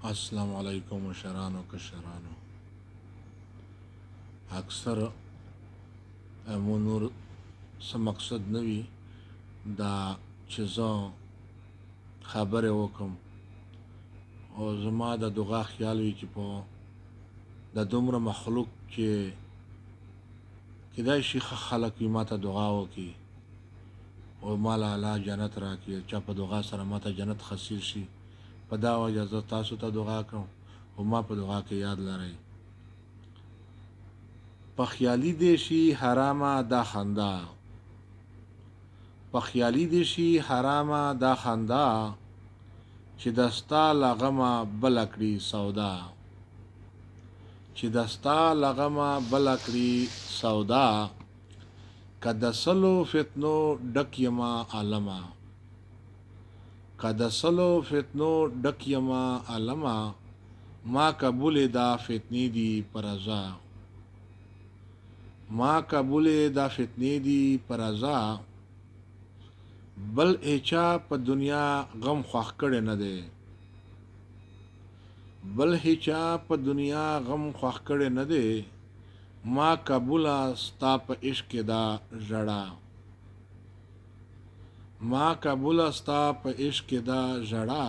السلام علیکم مشرانو کشرانو. اکثر مو نور څه مقصد نه وي دا چې زه خبرې وکم او زما د دعا خیال وي چې په د دومره مخلوق چې کیدای شي ښه خلک وي ماته دعا وکړي او مال الله جنت راکړي، چا په دعا سره ماته جنت حاصل شي. په دا وجه زه تاسو ته دعا کوم او ما په دعا کې یاد لرئ. په خیالي دې شي حرامه دا خندا، په خیالي دې شي حرامه دا خندا، چې دستا لغمه بل کړي سودا، چې دستا لغمه بل کړي سودا، که د سلو فتنو ډک یما عالمه، که د سلو فتنو ډک یما عالمه، ما قبول دا فتنې دي پرزا، ما قبول دا فتنې دي پرزا، بل هیچا په دنیا غم خوښ کړی نه دی، بل هیچا په دنیا غم خوښ کړی نه دی، ما قبوله ستا په عشق دا ژړا، ما قبوله ستا په عشق دا ژړا،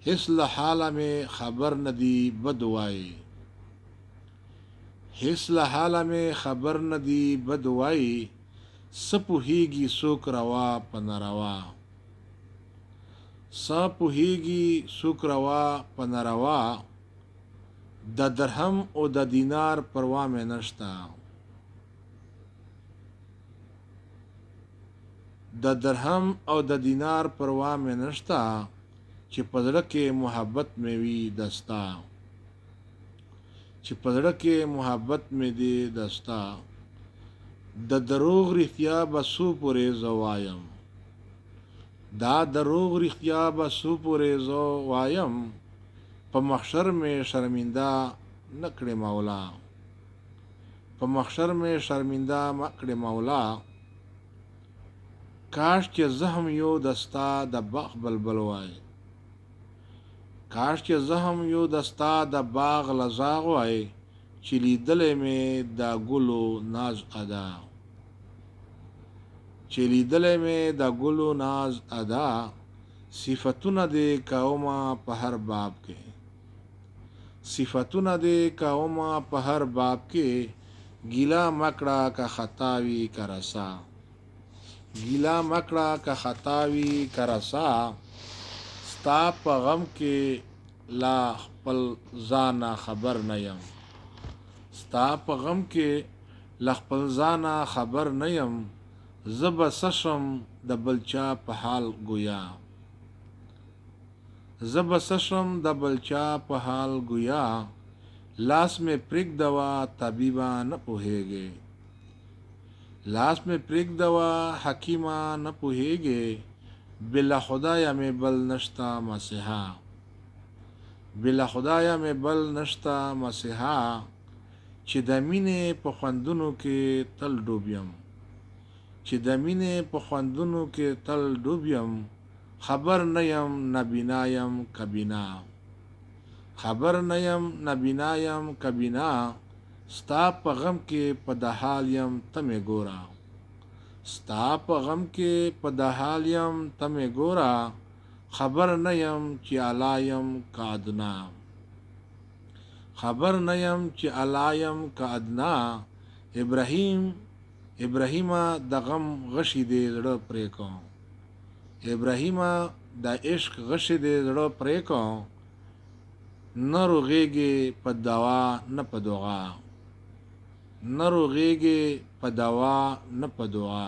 هیڅ له حاله مې خبر نه دی بد وایي، هیڅ له حاله مې خبر نه دی بد وایي، څه پوهیږي څوک روا په ناروا، څه پوهیږي څوک روا په ناروا، د درهم او د دینار پروا مې نشته، د درهم او د دینار پروا مې نشته، چې په زړه کې محبت مې وي دستا، چې په زړه کې محبت مې دی دستا، د دروغ رښتیا به څو پورې زه وایم، دا دروغ رښتیا به څو پورې زه وایم، په محشر مې شرمنده نه کړې مولا، په محشر مې شرمنده مه کړې مولا، کاش چې زه هم یو دستا د باغ بلبل وای، کاش چې زه هم یو دستا د باغ لزاغ وای، چې لیدلې مې د ګلو ناز ادا، چې لیدلې مې د ګلو ناز ادا، صفتونه دې کومه په هر باب کې، صفتونه دې کومه په هر باب کې، ګیلا مکړه که خطاوي که رسا، ګیلا مکړه که خطاوي که رسا، ستا په غم کې لا خپل ځانه خبر نه یم، ستا په غم کې لا خپل ځانه خبر نه یم، زه به څه شم د بل چا په حال ګویا، زه به څه شم د بل چا په حال ګویا، لاس مې پرېږدوه طبیبه نه پوهېږې، لاس مې پرېږدوه حکیمه نه پوهېږې، بله خدایه مې بل نشته مسیحا، بله خدایه مې بل نشته مسیحا، چې د مینې په خوندونو کې تل ډوب یم، چې د مینې په خوندونو کې تل ډوب یم، خبر نه یم نه بینا یم که بینا، خبر نه یم نه بینا یم که بینا، ستا په غم کې په د حال یم ته مې ګوره، ستا په غم کې په د حال یم ته مې ګوره، خبر نه یم چې الا یم که ادنا، خبر نه یم چې الا یم که ادنا، ابراهیمه د غم غشي دې زړه پرې کو، ابراهیمه د عشق غشي دې زړه پرې کو، نه روغېږي په دوا نه په دعا، نه روغېږي په دوا نه په دعا.